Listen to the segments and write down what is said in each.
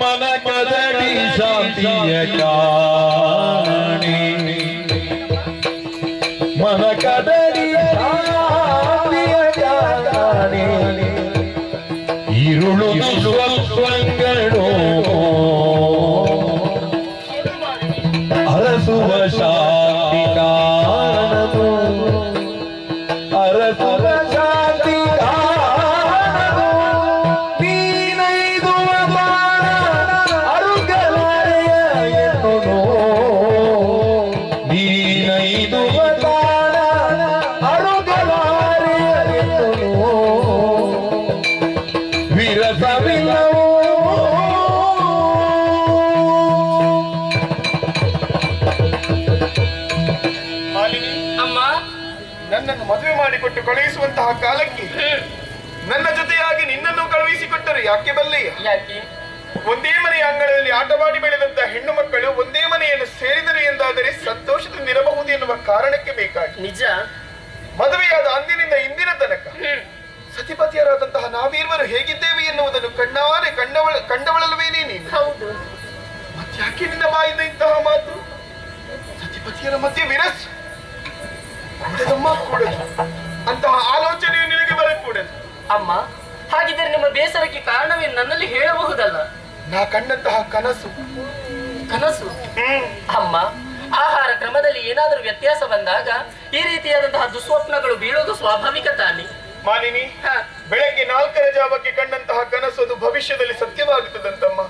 मन कदड़ी शांति काणी ಇರುಳುದು ಸ್ವಲ್ಪಗಳು ಅರಸುವ ಶಾಂತಿ ಕಾರಣದು ಅರಸುವ ಶಾಂತಿ ಕಾರಣದು ನೀನೈದು ಅರುಗಲಾರೆಯ ಎನ್ನುನು ನೀನೈದು ಅರುಗಲಾರೆಯ ಎನ್ನುನು ವಿರಸವಿಲ್ಲವೋ ನನ್ನನ್ನು ಮದುವೆ ಮಾಡಿಕೊಟ್ಟು ಕಳುಹಿಸುವಂತಹ ಕಾಲಕ್ಕೆ ನನ್ನ ಜೊತೆಯಾಗಿ ನಿನ್ನನ್ನು ಕಳುಹಿಸಿಕೊಟ್ಟರು ಯಾಕೆ ಬಲ್ಲೆಯ? ಯಾಕೆ? ಒಂದೇ ಮನೆಯ ಅಂಗಳದಲ್ಲಿ ಆಟವಾಡಿ ಬೆಳೆದಂತಹ ಹೆಣ್ಣು ಮಕ್ಕಳು ಒಂದೇ ಮನೆಯನ್ನು ಸೇರಿದರು ಎಂದಾದರೆ ಸಂತೋಷದಿಂದಿರಬಹುದು ಎನ್ನುವ ಕಾರಣಕ್ಕೆ ಬೇಕಾಗಿ ನಿಜ. ಮದುವೆಯಾದ ಅಂದಿನಿಂದ ಇಂದಿನ ತನಕ ಸತಿಪತಿಯರಾದಂತಹ ನಾವೀರ್ವರು ಹೇಗಿದ್ದೇವೆ ಎನ್ನುವುದನ್ನು ಕಣ್ಣಾರೆ ಕಂಡವಳಲ್ವೇನೇ ನೀನು? ಹೌದು. ಮತ್ತ್ಯಾಕೆ ನಿನ್ನ ಬಾಯಿಂದ ಇಂತಹ ಮಾತು? ಸತಿಪತಿಯರ ಮಧ್ಯೆ ವಿರಸ್ ಕೂಡದಮ್ಮ ಕೂಡದು ಅಂತಹ ಆಲೋಚನೆಯು ನಿನಗೆ ಬರಕೂಡದು. ಅಮ್ಮ, ಹಾಗಿದ್ದರೆ ನಿಮ್ಮ ಬೇಸರಕ್ಕೆ ಕಾರಣವೇ ನನ್ನಲ್ಲಿ ಹೇಳಬಹುದಲ್ಲ? ನಾ ಕಂಡಂತಹ ಕನಸು ಕನಸು? ಅಮ್ಮ, ಆಹಾರ ಕ್ರಮದಲ್ಲಿ ಏನಾದರೂ ವ್ಯತ್ಯಾಸ ಬಂದಾಗ ಈ ರೀತಿಯಾದಂತಹ ದುಸ್ವಪ್ನಗಳು ಬೀಳೋದು ಸ್ವಾಭಾವಿಕ ತಾನೆ. ಮಾಲಿನಿ, ಬೆಳಗ್ಗೆ 4ರ ಜಾವಕ್ಕೆ ಕಂಡಂತಹ ಕನಸು ಅದು ಭವಿಷ್ಯದಲ್ಲಿ ಸತ್ಯವಾಗುತ್ತದಂತಮ್ಮ.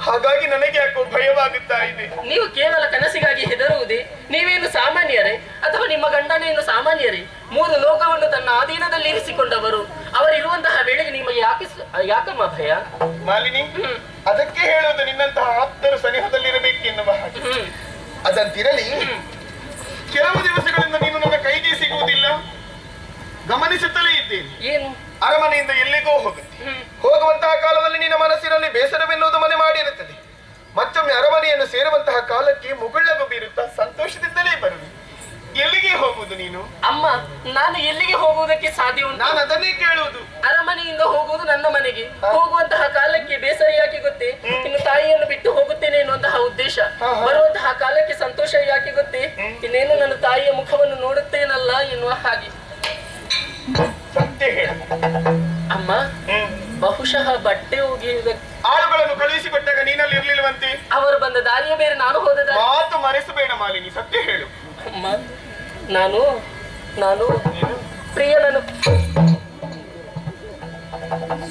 ಹಾಗಾಗಿ ನನಗೆ ಯಾಕೋ ಭಯವಾಗುತ್ತಾ ಇದೆ. ನೀವು ಕೇವಲ ಕನಸಿಗಾಗಿ ಹೆದರುವುದೇ? ನೀವೇನು ಸಾಮಾನ್ಯರೇ ಅಥವಾ ನಿಮ್ಮ ಗಂಡನೇನು ಸಾಮಾನ್ಯರೇ? 3 ಲೋಕವನ್ನು ತನ್ನ ಆಧೀನದಲ್ಲಿ ಇರಿಸಿಕೊಂಡವರು. ಅವರಿರುವಂತಹ ವೇಳೆಗೆ ನಿಮಗೆ ಯಾಕಮ್ಮ ಭಯ? ಮಾಲಿನಿ, ಅದಕ್ಕೆ ಹೇಳುವುದು ನಿನ್ನಂತಹ ಆಪ್ತರು ಸನಿಹದಲ್ಲಿರಬೇಕೆನ್ನುವ ಹಾಗೆ. ಅದಂತಿರಲಿ, ಕೆಲವು ದಿವಸಗಳಿಂದ ನೀನು ನನ್ನ ಕೈಗೆ ಸಿಗುವುದಿಲ್ಲ. ಗಮನಿಸುತ್ತಲೇ ಇದ್ದೇನೆ. ಏನು? ಅರಮನೆಯಿಂದ ಎಲ್ಲಿಗೋ ಹೋಗುತ್ತೆ. ಹೋಗುವಂತಹ ಕಾಲದಲ್ಲಿ ನಿನ್ನ ಮನಸ್ಸಿನಲ್ಲಿ ಬೇಸರವೆನ್ನುವುದು ಮನೆ ಮಾಡಿರುತ್ತದೆ. ಮತ್ತೊಮ್ಮೆ ಅರಮನೆಯನ್ನು ಸೇರುವಂತಹ ಕಾಲಕ್ಕೆ ಮುಗುಳ್ಳಗು ಬೀರುತ್ತಾ ಸಂತೋಷದಿಂದಲೇ ಬರುವುದು. ಎಲ್ಲಿಗೆ ಹೋಗುವುದು ನೀನು? ಅಮ್ಮ, ನಾನು ಎಲ್ಲಿಗೆ ಹೋಗುವುದಕ್ಕೆ ಸಾಧ್ಯ ಉಂಟು? ನಾನು ಅದನ್ನೇ ಕೇಳುವುದು. ಅರಮನೆಯಿಂದ ಹೋಗುವುದು ನನ್ನ ಮನೆಗೆ. ಹೋಗುವಂತಹ ಕಾಲಕ್ಕೆ ಬೇಸರ ಯಾಕೆ ಗೊತ್ತೇ? ಇನ್ನು ತಾಯಿಯನ್ನು ಬಿಟ್ಟು ಹೋಗುತ್ತೇನೆ ಎನ್ನುವಂತಹ ಉದ್ದೇಶ. ಬರುವಂತಹ ಕಾಲಕ್ಕೆ ಸಂತೋಷ ಯಾಕೆ ಗೊತ್ತೇ? ಇನ್ನೇನು ನನ್ನ ತಾಯಿಯ ಮುಖವನ್ನು ನೋಡುತ್ತೇನಲ್ಲ ಎನ್ನುವ ಹಾಗೆ. ಸತ್ಯ ಹೇಳ ಅಮ್ಮ, ಬಹುಶಃ ಬಟ್ಟೆ ಒಗೆಯುವುದಕ್ಕೆ ಆಳುಗಳನ್ನು ಕಳುಹಿಸಿಕೊಟ್ಟಾಗ ನೀನಲ್ಲಿ ಇರ್ಲಿಲ್ವಂತೆ. ಅವರು ಬಂದ ದಾರಿಯ ಬೇರೆ, ನಾನು ಹೋದ ದಾರಿ. ಮಾತು ಮರೆಸಬೇಡ ಮಾಲಿನಿ, ಸತ್ಯ ಹೇಳು. ಅಮ್ಮ, ನಾನು ಪ್ರಿಯನನ್ನು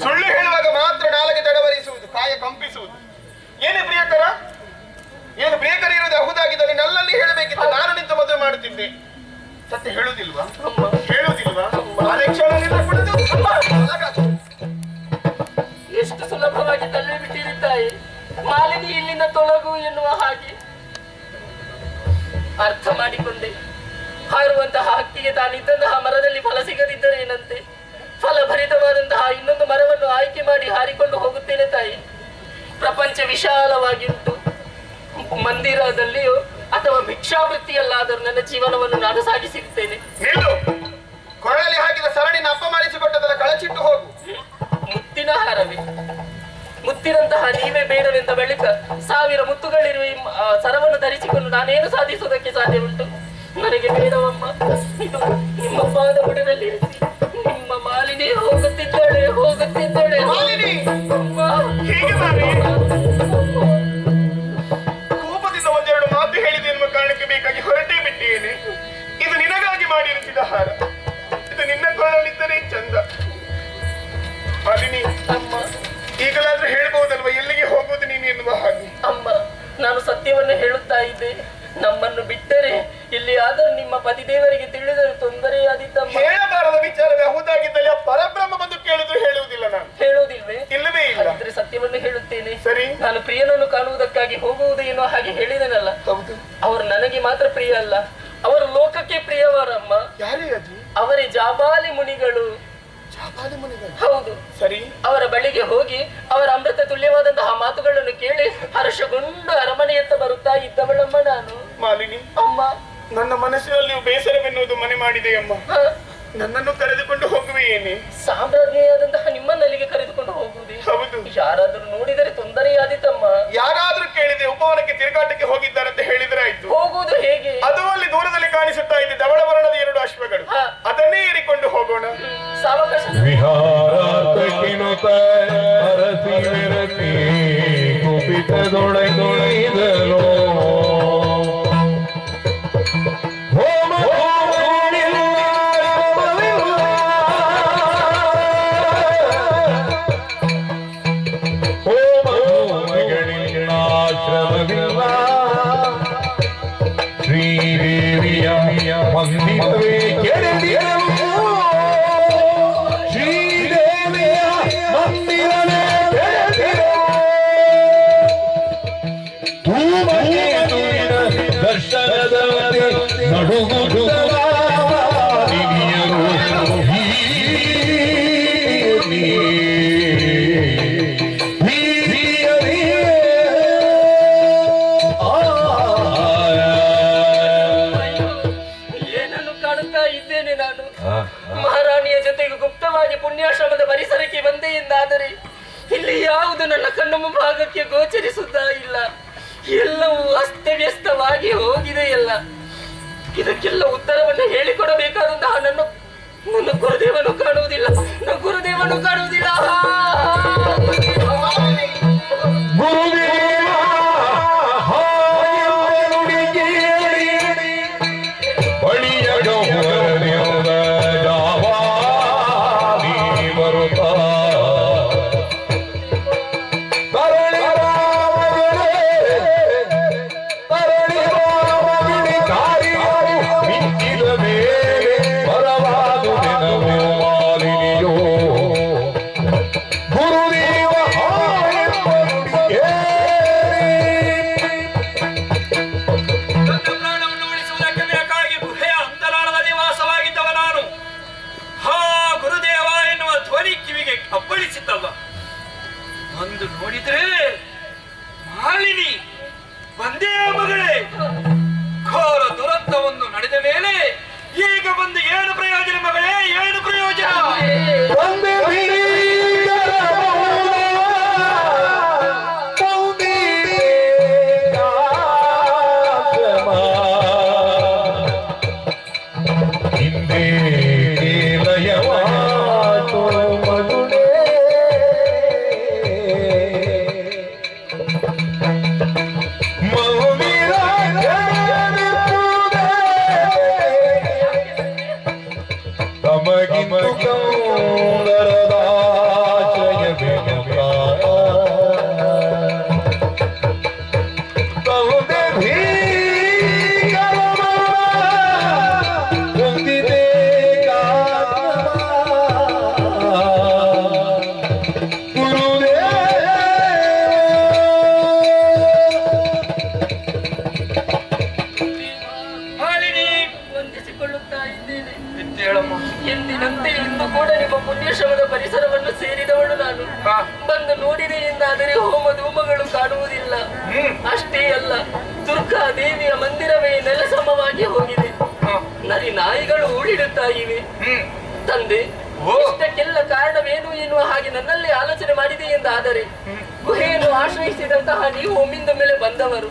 ಸುಳ್ಳು ಹೇಳುವಾಗ ಮಾತ್ರ ನಾಲಿಗೆ ತಡವರಿಸುವುದು, ಕಾಯ ಕಂಪಿಸುವುದು. ಏನೇ ಪ್ರಿಯಕರ, ಏನು ಪ್ರಿಯಕರ ಇರುವುದು ಹೌದಾಗಿದ್ದಲ್ಲಿ ನನ್ನಲ್ಲಿ ಹೇಳಬೇಕಿತ್ತು. ನಾನು ನಿಂತು ಮದುವೆ ಮಾಡುತ್ತಿದ್ದೆ. ಸತ್ಯ ಹೇಳುವುದಿಲ್ವಾ? ಹೇಳುವುದಿಲ್ವಾ? ಎಷ್ಟು ಸುಲಭವಾಗಿ ತಳ್ಳಿ ಬಿಟ್ಟಿರುತ್ತಾಯಿ. ಮಾಲಿನಿ ಇಲ್ಲಿಂದ ತೊಲಗು ಎನ್ನುವ ಹಾಗೆ. ಅರ್ಥ ಮಾಡಿಕೊಂಡೆ. ಹಾರುವಂತಹ ಹಕ್ಕಿಗೆ ತಾನಿದ್ದಂತಹ ಮರದಲ್ಲಿ ಫಲ ಸಿಗದಿದ್ದರೆ ಏನಂತೆ? ಫಲಭರಿತವಾದಂತಹ ಇನ್ನೊಂದು ಮರವನ್ನು ಆಯ್ಕೆ ಮಾಡಿ ಹಾರಿಕೊಂಡು ಹೋಗುತ್ತೇನೆ ತಾಯಿ. ಪ್ರಪಂಚ ವಿಶಾಲವಾಗಿ ಉಂಟು. ಮಂದಿರದಲ್ಲಿಯೋ ಅಥವಾ ಭಿಕ್ಷಾವೃತ್ತಿಯಲ್ಲಾದರೂ ನನ್ನ ಜೀವನವನ್ನು ನಾನು ಸಾಗಿಸಿರುತ್ತೇನೆ. ಕೊರಳಲ್ಲಿ ಹಾಕಿದ ಸರಣಿನ ಅಪ್ಪ ಮಾಡಿಸಿಕೊಟ್ಟದಲ್ಲ, ಕಳಚಿಟ್ಟು ಹೋಗು. ಮುತ್ತಿನ ಹಾರವೇ? ಮುತ್ತಿನಂತಹ ನೀವೇ ಬೇಡವೆಂದ ಬಳಿಕ 1000 ಮುತ್ತುಗಳಿರುವ ಸರವನ್ನು ಧರಿಸಿಕೊಂಡು ನಾನೇನು ಸಾಧಿಸುವುದಕ್ಕೆ ಸಾಧ್ಯ ಉಂಟು? ನನಗೆ ಬೇಡವಮ್ಮ. ಇದು ನಿಮ್ಮ ಪಾದ ಬುಡದಲ್ಲಿ ಇರಿಸಿ. ನಿಮ್ಮ ಮಾಲಿನಿ ಹೋಗುತ್ತಿದ್ದಾಳೆ. ಕೋಪದಿಂದ ಒಂದೆರಡು ಮಾತು ಹೇಳಿದೆ ಎನ್ನುವ ಕಾರಣಕ್ಕೆ ಬೇಕಾಗಿ ಹೊರಟೇ ಬಿಟ್ಟೇನೆ. ಇದು ನಿನಗಾಗಿ ಮಾಡಿರುತ್ತಿದ್ದ ಹಾರ. ಇದು ನಿನ್ನ ಕೊರಳಲ್ಲಿದ್ದರೆ ಚಂದ. ಮಾಲಿನಿ, ಈಗಲಾದ್ರೂ ಹೇಳ್ಬಹುದಲ್ವಾ ಎಲ್ಲಿಗೆ ಹೋಗುವುದು ನೀನು ಎನ್ನುವ ಹಾಗೆ? ಅಮ್ಮ, ನಾನು ಸತ್ಯವನ್ನು ಹೇಳುತ್ತಾ ಇದ್ದೆ. ನಮ್ಮನ್ನು ಬಿಟ್ಟರೆ ಇಲ್ಲಿ ಆದರೂ ನಿಮ್ಮ ಪತಿದೇವರಿಗೆ ತಿಳಿದರೂ ತೊಂದರೆಯಾದಿದ್ದಮ್ಮ. ಹೇಳಬಾರದ ವಿಚಾರವೇ ಹೌದಾಗಿದ್ದಲ್ಲಿ ಆ ಪರಬ್ರಹ್ಮ ಬಂದು ಕೇಳಿದ್ರು ಹೇಳುವುದಿಲ್ಲ. ನಾನು ಹೇಳುವುದಿಲ್ವೇ? ಇಲ್ಲವೇ ಇಲ್ಲ. ಆದರೆ ಸತ್ಯವನ್ನು ಹೇಳುತ್ತೇನೆ. ಸರಿ, ನಾನು ಪ್ರಿಯನನ್ನು ಕಾಣುವುದಕ್ಕಾಗಿ ಹೋಗುವುದು ಎನ್ನುವ ಹಾಗೆ ಹೇಳಿದನಲ್ಲ. ಹೌದು. ಅವರು ನನಗೆ ಮಾತ್ರ ಪ್ರಿಯ ಅಲ್ಲ, ಅವರು ಲೋಕಕ್ಕೆ ಪ್ರಿಯವರಮ್ಮ. ಯಾರೇ ಅದು? ಅವರೇ ಜಾಬಾಲಿ ಮುನಿಗಳು. ಹೌದು. ಸರಿ, ಅವರ ಬಳಿಗೆ ಹೋಗಿ ಅವರ ಅಮೃತ ತುಲ್ಯವಾದಂತಹ ಮಾತುಗಳನ್ನು ಕೇಳಿ ಹರ್ಷಗೊಂಡು ಅರಮನೆಯತ್ತ ಬರುತ್ತಾ ಇದ್ದವಳಮ್ಮ ನಾನು. ಮಾಲಿನಿ, ಅಮ್ಮ, ನನ್ನ ಮನಸ್ಸಿನಲ್ಲಿ ಬೇಸರವೆನ್ನುವುದು ಮನೆ ಮಾಡಿದೆಯಮ್ಮ. ನನ್ನನ್ನು ಕರೆದುಕೊಂಡು ಹೋಗುವೆ ಏನೇ? ಸಾಮ್ರಾಜ್ಞಿಯಾದಂತಹ ನಿಮ್ಮನ್ನಲ್ಲಿಗೆ ಕರೆದುಕೊಂಡು ಹೋಗುವುದೇ? ಹೌದು. ಯಾರಾದರೂ ನೋಡಿದರೆ ತೊಂದರೆಯಾದಿತಮ್ಮ. ಯಾರಾದ್ರೂ ಕೇಳಿದೆ ಉಪವನಕ್ಕೆ ತಿರುಗಾಟಕ್ಕೆ ಹೋಗಿದ್ದಾರಂತ ಹೇಳಿದ್ರೆ ಆಯ್ತು. ಹೋಗುವುದು ಹೇಗೆ? ಅದು ಅಲ್ಲಿ ದೂರದಲ್ಲಿ ಕಾಣಿಸುತ್ತಾ ಇದೆ ಧವಳ ವರ್ಣದ 2 ಅಶ್ವಗಳು. ಅದನ್ನೇ ಏರಿಕೊಂಡು ಹೋಗೋಣ. ಸಾವಕಾಶ. ವಿಹಾರ ಎನ್ನುತ್ತ ಅರಸಿ ಮೆರಸಿ ಕುಪಿತದೊಳಗಿದನು ಶ್ರೀದೇವಿಯ ಮಂದಿರವೇ ಕೆಡದಿದನು ಶ್ರೀದೇವಿಯ ಮಂದಿರವೇ ಕೆಡದಿದನು ಧೂಮಕೇತುವಿನ ದರ್ಶನದಂತೆ ನಡುಗುಡುವ ದಿವ್ಯರು ಮಹಾರಾಣಿಯ ಜೊತೆಗೆ ಗುಪ್ತವಾಗಿ ಪುಣ್ಯಾಶ್ರಮದ ಪರಿಸರಕ್ಕೆ ಬಂದೆ ಎಂದಾದರೆ ಇಲ್ಲಿ ಯಾವುದು ನನ್ನ ಕಣ್ಣು ಮುಂಭಾಗಕ್ಕೆ ಗೋಚರಿಸುತ್ತಾ ಇಲ್ಲ. ಎಲ್ಲವೂ ಅಸ್ತವ್ಯಸ್ತವಾಗಿ ಹೋಗಿದೆ. ಎಲ್ಲ ಇದಕ್ಕೆಲ್ಲ ಉತ್ತರವನ್ನು ಹೇಳಿಕೊಡಬೇಕಾದಂತಹ ನನ್ನ ಗುರುದೇವನು ಕಾಣುವುದಿಲ್ಲ. ನನ್ನ ಗುರುದೇವನು ಕಾಣುವುದಿಲ್ಲ. ಒಂದು ನೋಡಿದ್ರೆ ಮಾಲಿನಿ ಬಂದೇ ಮಗಳೇ, ಘೋರ ದುರಂತವನ್ನು ನಡೆದ ಮೇಲೆ ಈಗ ಬಂದು ಏನು ಪ್ರಯೋಜನ ಮಗಳೇ, ಏನು ಪ್ರಯೋಜನ? ಎಂದಿನಂತೆ ಇಂದು ಕೂಡ ನಿಮ್ಮ ಪುಣ್ಯಶ್ರಮದ ಪರಿಸರವನ್ನು ಸೇರಿದವಳು ನಾನು. ಬಂದು ನೋಡಿದೆ ಎಂದಾದರೆ ಹೋಮ ಧೂಮಗಳು ಕಾಣುವುದಿಲ್ಲ. ಅಷ್ಟೇ ಅಲ್ಲ, ದುರ್ಗಾ ದೇವಿಯ ಮಂದಿರವೇ ನೆಲಸಮವಾಗಿ ಹೋಗಿದೆ. ನರಿ ನಾಯಿಗಳು ಓಡಿಡುತ್ತಾ ಇವೆ. ತಂದೆ, ಇಷ್ಟಕ್ಕೆಲ್ಲ ಕಾರಣವೇನು ಎನ್ನುವ ಹಾಗೆ ನನ್ನಲ್ಲಿ ಆಲೋಚನೆ ಮಾಡಿದೆ ಎಂದಾದರೆ, ಗುಹೆಯನ್ನು ಆಶ್ರಯಿಸಿದಂತಹ ನೀವು ಒಮ್ಮಿಂದ ಮೇಲೆ ಬಂದವರು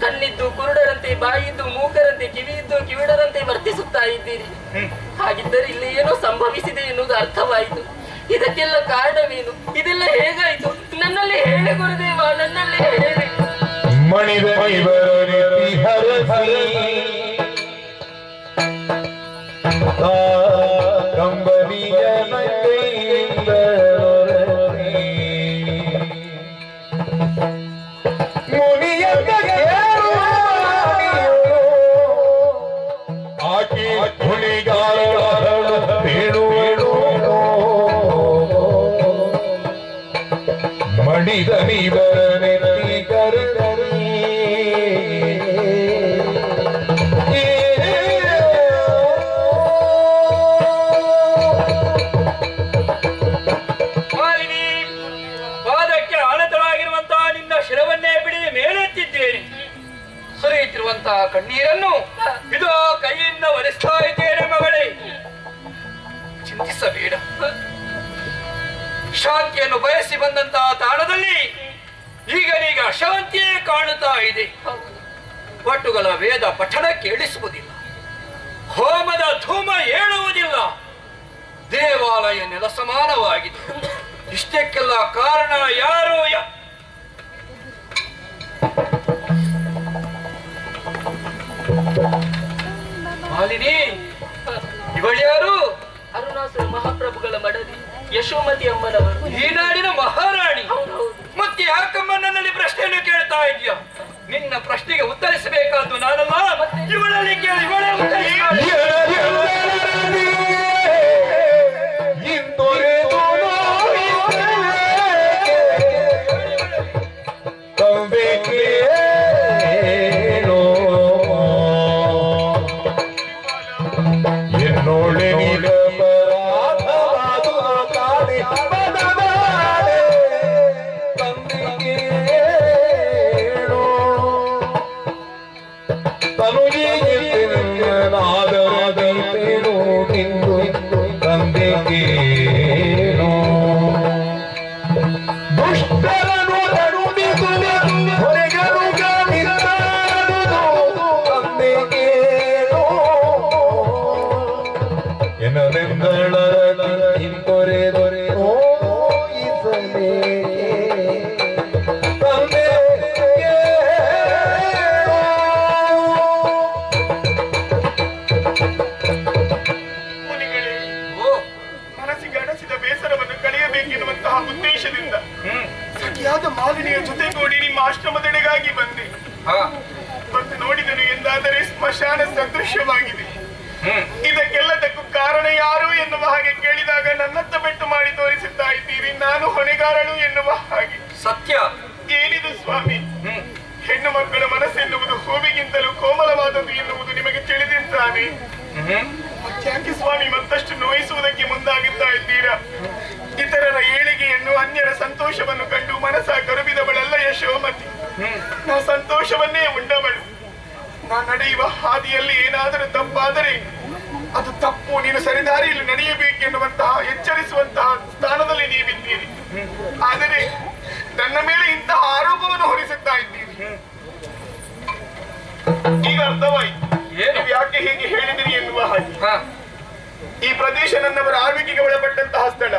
ಕಣ್ಣಿದ್ದು ಕುರುಡರಂತೆ, ಬಾಯಿದ್ದು ಮೂಕರಂತೆ, ಕಿವಿಯಿದ್ದು ಕಿವಿಡರಂತೆ ವರ್ತಿಸುತ್ತಾ ಇದ್ದೀರಿ. ಹಾಗಿದ್ದರೆ ಇಲ್ಲಿ ಏನೋ ಸಂಭವಿಸಿದೆ ಎನ್ನುವುದು ಅರ್ಥವಾಯಿತು. ಇದಕ್ಕೆಲ್ಲ ಕಾರಣವೇನು? ಇದೆಲ್ಲ ಹೇಗಾಯಿತು? ನನ್ನಲ್ಲಿ ಹೇಳಿ ಗುರುದೇವ, ನನ್ನಲ್ಲಿ ಹೇಳಿ. ಕಣ್ಣೀರನ್ನು ಇದು ಕೈಯಿಂದ ಒರೆಸ್ತಾ ಇದ್ದೇನೆ ಮಗಳೇ. ಚಿಂತಿಸಬೇಡ. ಶಾಂತಿಯನ್ನು ಬಯಸಿ ಬಂದಂತಹ ತಾಣದಲ್ಲಿ ಈಗ ಅಶಾಂತಿಯೇ ಕಾಣುತ್ತಾ ಇದೆ. ಪಟುಗಳ ವೇದ ಪಠಣ ಕೇಳಿಸುವುದಿಲ್ಲ, ಹೋಮದ ಧೂಮ ಏಳುವುದಿಲ್ಲ, ದೇವಾಲಯ ನೆಲ ಸಮಾನವಾಗಿದೆ. ಇಷ್ಟಕ್ಕೆಲ್ಲ ಕಾರಣ ಯಾರು? ಮಾಲಿನಿ, ಇವಳ್ಯಾರು? ಅರುಣಾಸುರ ಮಹಾಪ್ರಭುಗಳ ಮಡದಿ ಯಶೋಮತಿ ಅಮ್ಮನವರು. ಈ ನಾಡಿನ ಮಹಾರಾಣಿ. ಹೌದು. ಮತ್ತೆ ಯಾಕಮ್ಮ ನನ್ನಲ್ಲಿ ಪ್ರಶ್ನೆಯನ್ನು ಕೇಳ್ತಾ ಇದೆಯಾ? ನಿನ್ನ ಪ್ರಶ್ನೆಗೆ ಉತ್ತರಿಸಬೇಕಾದ್ದು ನಾನಲ್ಲ, ಇವಳಲ್ಲಿ ಕೇಳಿ, ಇವಳೇ ಉತ್ತರಿಸ್ತಾಳೆ. ಮಾಲಿನಿಯ ಜೊತೆಗೂಡಿ ನಿಮ್ಮ ಆಶ್ರಮದೆಡೆಗಾಗಿ ಬಂದೆ. ಬಂದು ನೋಡಿದನು ಎಂದಾದರೆ ಸ್ಮಶಾನ ಸದೃಶ್ಯವಾಗಿದೆ. ಇದಕ್ಕೆಲ್ಲದಕ್ಕೂ ಕಾರಣ ಯಾರು ಎನ್ನುವ ಹಾಗೆ ಕೇಳಿದಾಗ ನನ್ನತ್ತ ಬೆಟ್ಟು ಮಾಡಿ ತೋರಿಸುತ್ತಾ ಇದ್ದೀರಿ. ನಾನು ಹೊಣೆಗಾರಳು ಎನ್ನುವ ಹಾಗೆ. ಸತ್ಯ ಏನಿದು ಸ್ವಾಮಿ? ಹೆಣ್ಣು ಮಕ್ಕಳ ಮನಸ್ಸೆನ್ನುವುದು ಹೂವಿಗಿಂತಲೂ ಕೋಮಲವಾದದ್ದು ಎನ್ನುವುದು ನಿಮಗೆ ತಿಳಿದಿದ್ದಾನೆ. ಯಾಕೆ ಸ್ವಾಮಿ ಮತ್ತಷ್ಟು ನೋಯಿಸುವುದಕ್ಕೆ ಮುಂದಾಗುತ್ತಾ ಇದ್ದೀರಾ? ಇತರರ ಏಳಿಗೆಯನ್ನು, ಅನ್ಯರ ಸಂತೋಷವನ್ನು ಕಂಡು ಮನಸ್ಸ ಕರುಬಿದವಳಲ್ಲ ಯಶೋಮತಿ. ನಾ ಸಂತೋಷವನ್ನೇ ಉಂಡವಳು. ನಾ ನಡೆಯುವ ಹಾದಿಯಲ್ಲಿ ಏನಾದರೂ ತಪ್ಪಾದರೆ ಅದು ತಪ್ಪು, ನೀನು ಸರಿದಾರಿಯಲ್ಲಿ ನಡೆಯಬೇಕೆನ್ನುವಂತಹ ಎಚ್ಚರಿಸುವಂತಹ ಸ್ಥಾನದಲ್ಲಿ ನೀವಿದ್ದೀರಿ. ಆದರೆ ನನ್ನ ಮೇಲೆ ಇಂತಹ ಆರೋಪವನ್ನು ಹೊರಿಸುತ್ತಾ ಇದ್ದೀರಿ. ಈಗ ಅರ್ಥವಾಯಿತು ನೀವು ಯಾಕೆ ಹೀಗೆ ಹೇಳಿದಿರಿ ಎನ್ನುವ ಹಾಗೆ. ಈ ಪ್ರದೇಶ ನನ್ನವರ ಆಳ್ವಿಕೆಗೆ ಒಳಪಟ್ಟಂತಹ ಸ್ಥಳ.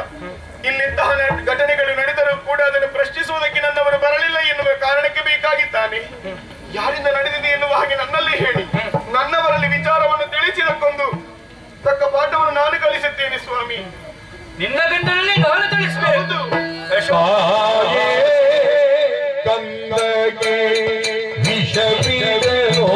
ಇಲ್ಲಿಂತಹ ಘಟನೆಗಳು ನಡೆದರೂ ಕೂಡ ಅದನ್ನು ಪ್ರಶ್ನಿಸುವುದಕ್ಕೆ ನನ್ನವರು ಬರಲಿಲ್ಲ ಎನ್ನುವ ಕಾರಣಕ್ಕೆ ಬೇಕಾಗಿದ್ದಾನೆ. ಯಾರಿಂದ ನಡೆದಿದೆ ಎನ್ನುವ ಹಾಗೆ ನನ್ನಲ್ಲಿ ಹೇಳಿ ನನ್ನವರಲ್ಲಿ ವಿಚಾರವನ್ನು ತಿಳಿಸಿದಕ್ಕೊಂದು ತಕ್ಕ ಪಾಠವನ್ನು ನಾನು ಕಲಿಸುತ್ತೇನೆ ಸ್ವಾಮಿ. ನಿನ್ನ ಗಂಡನಲ್ಲಿ ನಾನು ತಿಳಿಸಬಹುದು. ಕಂದಗೆ ವಿಷವಿದನೋ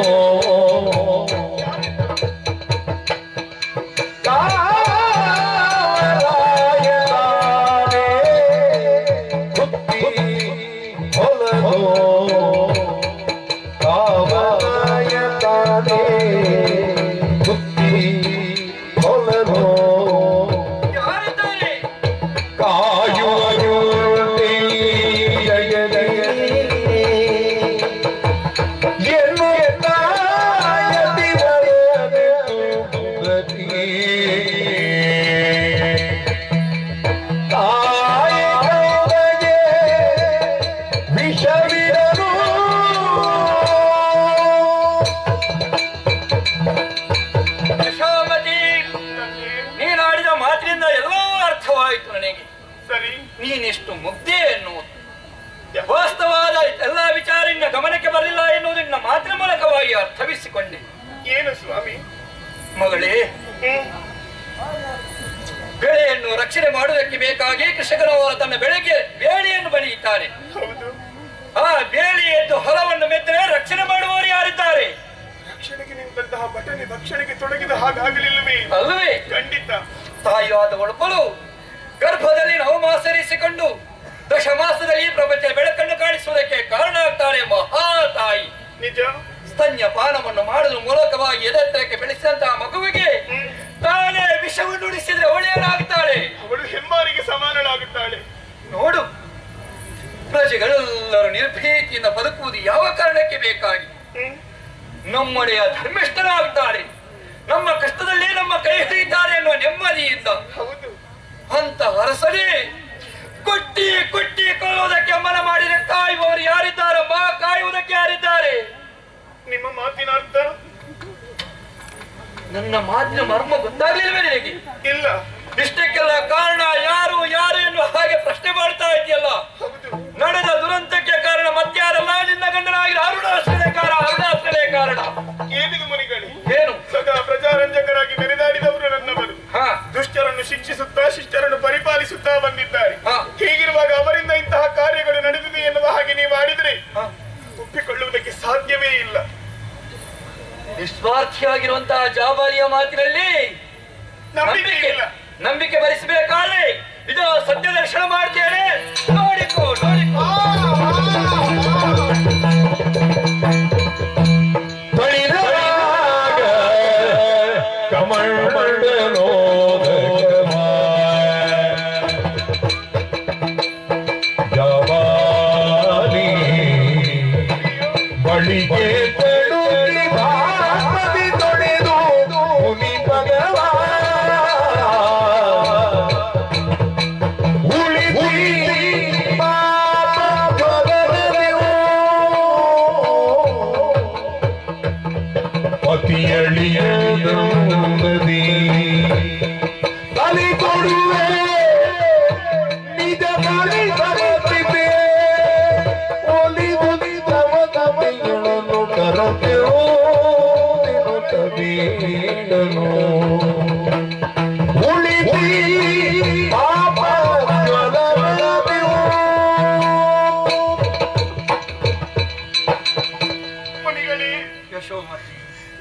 ನೀನೆಷ್ಟು ಮುಗ್ಧೆ ಎನ್ನುವುದು ವಾಸ್ತವಾದ ಎಲ್ಲ ವಿಚಾರ ನಿನ್ನ ಗಮನಕ್ಕೆ ಬರಲಿಲ್ಲ ಎನ್ನುವುದನ್ನ ಮಾತ್ರ ಮೂಲಕವಾಗಿ ಅರ್ಥವಿಸಿಕೊಂಡೆ. ಏನು ಸ್ವಾಮಿ? ಮಗಳೇ, ಬೆಳೆಯನ್ನು ರಕ್ಷಣೆ ಮಾಡುವುದಕ್ಕೆ ಬೇಕಾಗಿ ಕೃಷಿಕರವರು ತನ್ನ ಬೆಳೆಗೆ ಬೇಳೆಯನ್ನು ಬೆಳೆಯುತ್ತಾರೆ. ಆ ಬೇಳೆಯದ್ದು ಹೊಲವನ್ನು ಮೆತ್ತರೆ ರಕ್ಷಣೆ ಮಾಡುವವರು ಯಾರಿದ್ದಾರೆ? ರಕ್ಷಣೆಗೆ ನಿಂತಹ ಬಟನೆ ಭಕ್ಷಣೆಗೆ ತೊಡಗಿದ ಹಾಗಾಗಲಿಲ್ಲವೇ? ಅಲ್ಲವೇ? ಖಂಡಿತ. ತಾಯಿಯಾದ ಒಳಪಲು ಗರ್ಭದಲ್ಲಿ ನವಮಾಸರಿಸಿಕೊಂಡು ದಶಮಾಸದಲ್ಲಿ ಪ್ರಪಂಚ ಬೆಳಕನ್ನು ಕಾಣಿಸುವುದಕ್ಕೆ ಕಾರಣ ಆಗ್ತಾಳೆ ಮಹಾ ತಾಯಿ. ನಿಜ. ಸ್ತನ್ಯಪಾನವನ್ನು ಮಾಡುವ ಮೂಲಕವಾಗಿ ಎದೆತ್ತರಕ್ಕೆ ಬೆಳೆಸಿದಂತಹ ಮಗುವಿಗೆ ತಾನೇ ವಿಷವನ್ನು ಉಳಿಸಿದ್ರೆ ಅವಳೇನಾಗುತ್ತಾಳೆ? ಅವಳು ಹೆಮ್ಮಾರಿಗೆ ಸಮಾನಳಾಗುತ್ತಾಳೆ. ನೋಡು, ಪ್ರಜೆಗಳೆಲ್ಲರೂ ನಿರ್ಭೀತಿಯಿಂದ ಬದುಕುವುದು ಯಾವ ಕಾರಣಕ್ಕೆ ಬೇಕಾಗಿ? ನಮ್ಮನೆಯ ಧರ್ಮಿಷ್ಠರಾಗುತ್ತಾರೆ, ನಮ್ಮ ಕಷ್ಟದಲ್ಲಿ ನಮ್ಮ ಕೈ ಹಿಡಿಯುತ್ತಾರೆ ಎನ್ನುವ ನೆಮ್ಮದಿಯಿಂದ. ಹೌದು. ಅಂತ ಅರಸನೇ ಕೊಟ್ಟಿ ಕೊಟ್ಟಿ ಕೊಲ್ಲುವುದಕ್ಕೆ ಮನ ಮಾಡಿದ ಕಾಯುವವರು ಯಾರಿದ್ದಾರಮ್ಮ? ಕಾಯುವುದಕ್ಕೆ ಯಾರಿದ್ದಾರೆ? ನಿಮ್ಮ ಮಾತಿನ ಅರ್ಥ? ನನ್ನ ಮಾತಿನ ಮರ್ಮ ಗೊತ್ತಾಗ್ಲಿಲ್ವೇ ನಿನಗೆ? ಇಲ್ಲ. ಇಷ್ಟಕ್ಕೆಲ್ಲ ಕಾರಣ ಯಾರು ಯಾರು ಎನ್ನುವ ಹಾಗೆ ಪ್ರಶ್ನೆ ಮಾಡ್ತಾ ಇದೆಯಲ್ಲ. ನಡೆದ ದುರಂತಕ್ಕೆ ಕಾರಣ ಮತ್ಯಾರಲ್ಲ, ನಿನ್ನ ಗಂಡನಾಗಿ ಅರುಣಾಶ್ರಯ ಕಾರಣ. ಏನಿದು ಮುನಿಗಳು? ಏನು? ಸದಾ ಪ್ರಜಾರಂಜಕರಾಗಿ ಮೆರೆದಾಡಿದವರು ನನ್ನವರು. ದುಷ್ಟರನ್ನು ಶಿಕ್ಷಿಸುತ್ತಾ ಶಿಷ್ಟರನ್ನು ಪರಿಪಾಲಿಸುತ್ತಾ ಬಂದಿದ್ದಾರೆ. ಹೀಗಿರುವಾಗ ಅವರಿಂದ ಇಂತಹ ಕಾರ್ಯಗಳು ನಡೆದಿದೆ ಎನ್ನುವ ಹಾಗೆ ನೀವು ಮಾಡಿದ್ರೆ ಒಪ್ಪಿಕೊಳ್ಳುವುದಕ್ಕೆ ಸಾಧ್ಯವೇ ಇಲ್ಲ. ನಿಸ್ವಾರ್ಥಿಯಾಗಿರುವಂತಹ ಜಾಬಾಲಿಯ ಮಾತಿನಲ್ಲಿ ನಂಬಿಕೆ ಭರಿಸಬೇಕಾದ್ರೆ ಇದು ಸತ್ಯ ದರ್ಶನ ಮಾಡ್ತೇನೆ. ನೋಡಿಕೋ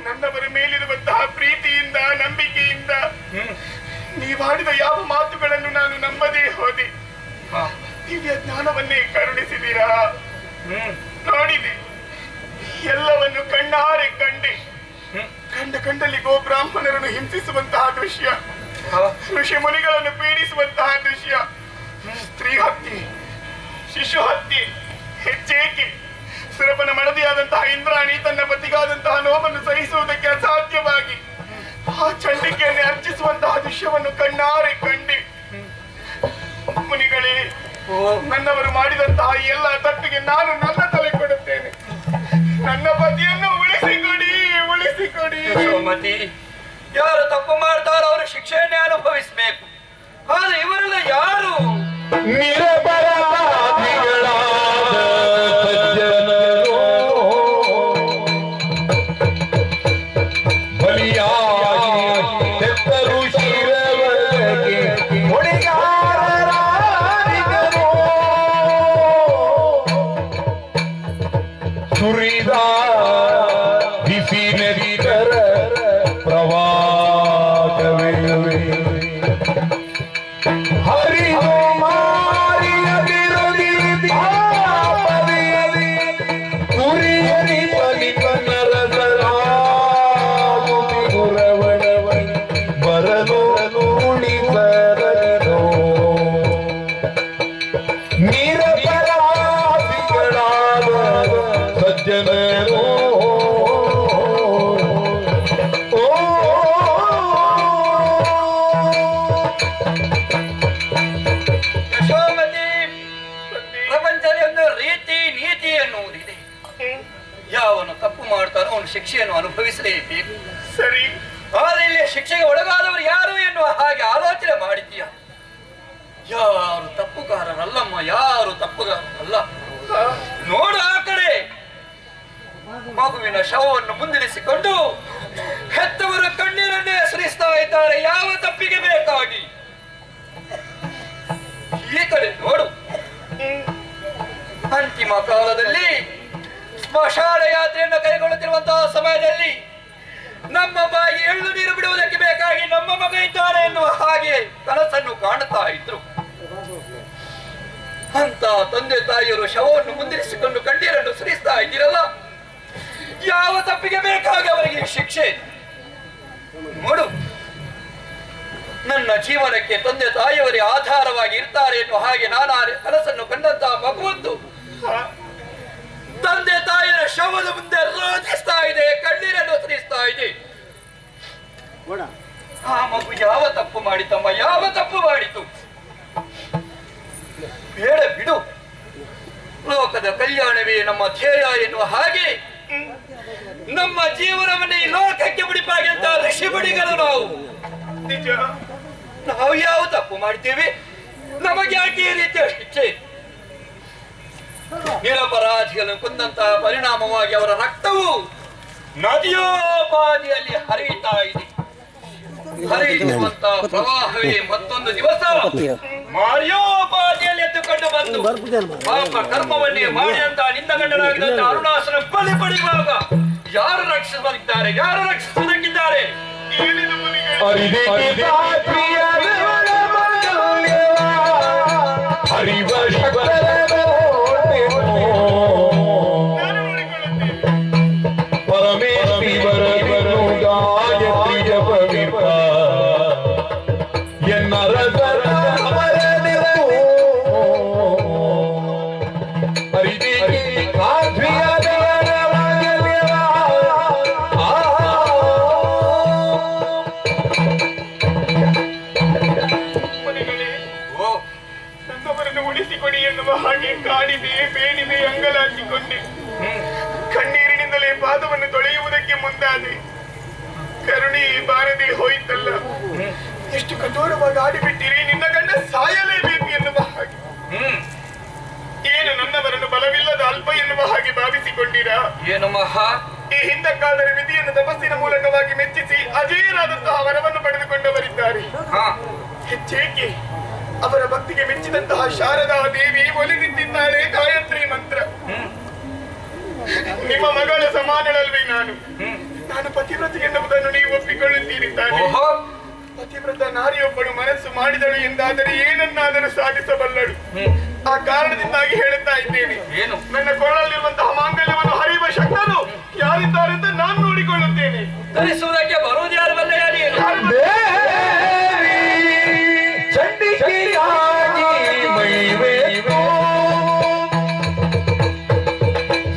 ನನ್ನವರ ಮೇಲಿರುವಂತಹ ಪ್ರೀತಿಯಿಂದ ನಂಬಿಕೆಯಿಂದ ನೀವಾಡಿದ ಯಾವ ಮಾತುಗಳನ್ನು ನಾನು ನಂಬದೇ ಹೋದೆ. ದಿವ್ಯ ಜ್ಞಾನವನ್ನೇ ಕರುಣಿಸಿದ್ದೀರಾ. ನೋಡಿದೆ, ಎಲ್ಲವನ್ನು ಕಣ್ಣಾರೆ ಕಂಡೆ. ಕಂಡಲ್ಲಿ ಗೋಬ್ರಾಹ್ಮಣರನ್ನು ಹಿಂಸಿಸುವಂತಹ ದೃಶ್ಯ, ಋಷಿ ಮುನಿಗಳನ್ನು ಪೀಡಿಸುವಂತಹ ದೃಶ್ಯ, ಸ್ತ್ರೀ ಹತ್ಯೆ, ಶಿಶು ಹತ್ಯೆ, ಹೆಚ್ಚೇಕೆ, ಸುರಪನ ಮಡದಿಯಾದಂತಹ ಇಂದ್ರಾಣಿ ತನ್ನ ಪತಿಗಾದಂತಹ ನೋವನ್ನು ಸಹಿಸುವುದಕ್ಕೆ ಅಸಾಧ್ಯವಾಗಿ ಆ ಚಂಡಿಕೆಯನ್ನೇ ಅರ್ಚಿಸುವಂತಹ ದೃಶ್ಯವನ್ನು ಕಣ್ಣಾರೆ ಕಂಡೆ. ಮುನಿಗಳೇ, ನನ್ನವರು ಮಾಡಿದಂತಹ ಎಲ್ಲ ತಪ್ಪಿಗೆ ನಾನು ನನ್ನ ತಲೆ ಕೊಡುತ್ತೇನೆ. ನನ್ನ ಪತಿಯನ್ನು ಉಳಿಸಿಕೊಡಿ. ಸೋಮತಿ, ಯಾರು ತಪ್ಪು ಮಾಡ್ತಾರೋ ಅವರು ಶಿಕ್ಷೆಯನ್ನೇ ಅನುಭವಿಸಬೇಕು. ಆದ್ರೆ ಇವರೆಲ್ಲ ಯಾರು? ಶಿಕ್ಷೆಯನ್ನು ಅನುಭವಿಸಲೇಬೇಕು. ಸರಿ, ಆದರೆ ಇಲ್ಲಿ ಶಿಕ್ಷೆಗೆ ಒಳಗಾದವರು ಯಾರು ಎನ್ನುವ ಹಾಗೆ ಆಲೋಚನೆ ಮಾಡಿದ್ದೀಯ. ಯಾರು ತಪ್ಪುಗಾರರಲ್ಲಮ್ಮ, ಯಾರು ತಪ್ಪುಗಾರರಲ್ಲ. ನೋಡು ಆ ಕಡೆ ಮಗುವಿನ ಶವವನ್ನು ಮುಂದಿರಿಸಿಕೊಂಡು ಹೆತ್ತವರ ಕಣ್ಣೀರನ್ನೇ ಸುರಿಸ್ತಾ ಇದ್ದಾರೆ, ಯಾವ ತಪ್ಪಿಗೆ ಬೇಕಾಗಿ. ಈ ಕಡೆ ನೋಡು, ಅಂತಿಮ ಕಾಲದಲ್ಲಿ ಸ್ಮಶಾನ ಯಾತ್ರೆಯನ್ನು ಕೈಗೊಳ್ಳುತ್ತಿರುವಂತಹ ಸಮಯದಲ್ಲಿ ನಮ್ಮ ಬಾಯಿ ಎಳ್ಳು ನೀರು ಬಿಡುವುದಕ್ಕೆ ಬೇಕಾಗಿ ನಮ್ಮ ಮಗ ಇದ್ದಾರೆ ಎನ್ನುವ ಹಾಗೆ ಕನಸನ್ನು ಕಾಣುತ್ತಾ ಇದ್ರು. ಅಂತ ತಂದೆ ತಾಯಿಯರು ಶವವನ್ನು ಮುಂದಿರಿಸಿಕೊಂಡು ಕಣ್ಣೀರನ್ನು ಸುರಿಸ್ತಾ ಇದ್ದೀರಲ್ಲ, ಯಾವ ತಪ್ಪಿಗೆ ಬೇಕಾಗಿ ಅವರಿಗೆ ಶಿಕ್ಷೆ? ನೋಡು, ನನ್ನ ಜೀವನಕ್ಕೆ ತಂದೆ ತಾಯಿಯವರೇ ಆಧಾರವಾಗಿ ಇರ್ತಾರೆ ಎನ್ನುವ ಹಾಗೆ ನಾನು ಕನಸನ್ನು ಕಂಡಂತಹ ಮಗುವೊಂದು ತಂದೆ ತಾಯಿಯ ಶವದ ಮುಂದೆ ರೋಧಿಸ್ತಾ ಇದೆ, ಕಣ್ಣೀರನ್ನು ಸುರಿಸ್ತಾ ಇದೆ. ಆ ಮಗು ಯಾವ ತಪ್ಪು ಮಾಡಿತಮ್ಮ, ಯಾವ ತಪ್ಪು ಮಾಡಿತು? ಬೇಡ ಬಿಡು, ಲೋಕದ ಕಲ್ಯಾಣವೇ ನಮ್ಮ ಧ್ಯೇಯ ಎನ್ನುವ ಹಾಗೆ ನಮ್ಮ ಜೀವನವನ್ನೇ ಲೋಕಕ್ಕೆ ಮುಡಿಪಾಗಿ ಅಂತ ಋಷಿ ಮುಡಿಗಳು ನಾವು. ನಿಜ, ನಾವು ಯಾವ ತಪ್ಪು ಮಾಡ್ತೀವಿ? ನಮಗೆ ಯಾಕೆ ಈ ರೀತಿಯ ಶಿಕ್ಷೆ? ನಿರಪರಾಧಿಗಳನ್ನು ಕೊಂದಂತಹ ಪರಿಣಾಮವಾಗಿ ಅವರ ರಕ್ತವು ನದಿಯೋಪಾದಿಯಲ್ಲಿ ಹರಿಯುತ್ತಾ ಇದೆ. ಹರಿಯುವಂತ ಪ್ರವಾಹವೇ ಮತ್ತೊಂದು ದಿವಸ ಮಾರಿಯೋಪಾದಿಯಲ್ಲಿ ಎದ್ದುಕೊಂಡು ಬಂದು ಪಾಪ ಕರ್ಮವನ್ನೇ ಮಾಡಿದಂತ ನಿಂದಗಂಡನಾಗಿದ್ದಂತ ಅರುಣಾಸನ ಬಲಿ ಪಡೆಯುವಾಗ ಯಾರು ರಕ್ಷಿಸುತ್ತಿದ್ದಾರೆ? ಯಾರು ರಕ್ಷಿಸುವುದಕ್ಕಿದ್ದಾರೆ? ಉಳಿಸಿಕೊಡಿ ಎನ್ನುವ ಹಾಗೆ ಕಾಡಿದೆ, ಬೇಡಿದೆ, ಅಂಗಲಾಚಿಕೊಂಡೆ. ಕಣ್ಣೀರಿನಿಂದಲೇ ಪಾದವನ್ನು ತೊಳೆಯುವುದಕ್ಕೆ ಮುಂದಾದೆ. ಕರುಣೆ ಬಾರದೆ ಹೋಯಿತಲ್ಲ. ಎಷ್ಟು ಕಠೋರವಾಗಿ ಆಡಿಬಿಟ್ಟಿರಿ. ನಿನ್ನ ಗಂಡ ಸಾಯಲೇಬೇಕು ಎನ್ನುವ ಹಾಗೆ. ಏನು ನನ್ನವರನ್ನು ಬಲವಿಲ್ಲದ ಅಲ್ಪ ಎನ್ನುವ ಹಾಗೆ ಭಾವಿಸಿಕೊಂಡಿರಾ? ಏನು ಮಹಾ? ಈ ಹಿಂದಕ್ಕಾದರೆ ವಿಧಿಯನ್ನು ತಪಸ್ಸಿನ ಮೂಲಕವಾಗಿ ಮೆಚ್ಚಿಸಿ ಅಜೇಯರಾದಂತಹ ವರವನ್ನು ಪಡೆದುಕೊಂಡವರಿದ್ದಾರೆ. ಹೆಚ್ಚೇಕೆ ಅವರ ಭಕ್ತಿಗೆ ಮೆಚ್ಚಿದಂತಹ ಶಾರದಾ ದೇವಿ ಒಲಿದಿದ್ದಾಳೆ ಗಾಯತ್ರಿ ಮಂತ್ರ. ನಿಮ್ಮ ಮಗಳ ಸಮಾನಳಲ್ವೇ ನಾನು? ನಾನು ಪತಿವ್ರತೆ ಎನ್ನುವುದನ್ನು ನೀವು ಒಪ್ಪಿಕೊಳ್ಳುತ್ತೀರಿ ತಾನೆ? ಪತಿವ್ರತ ನಾರಿಯೊಬ್ಬಳು ಮನಸ್ಸು ಮಾಡಿದಳು ಎಂದಾದರೆ ಏನನ್ನಾದರೂ ಸಾಧಿಸಬಲ್ಲಳು. ಆ ಕಾರಣದಿಂದಾಗಿ ಹೇಳುತ್ತಾ ಇದ್ದೇನೆ, ನನ್ನ ಕೊರಳಲ್ಲಿರುವಂತಹ ಮಾಂಗಲ್ಯವನ್ನು ಹರಿಯುವ ಶಕ್ತರು ಯಾರಿದ್ದಾರೆ ಅಂತ ನಾನು ನೋಡಿಕೊಳ್ಳುತ್ತೇನೆ. ಧರಿಸುವುದಕ್ಕೆ ಬರುವುದು ಯಾರು? ಬಲ್ಲೆಯ ನೀನು?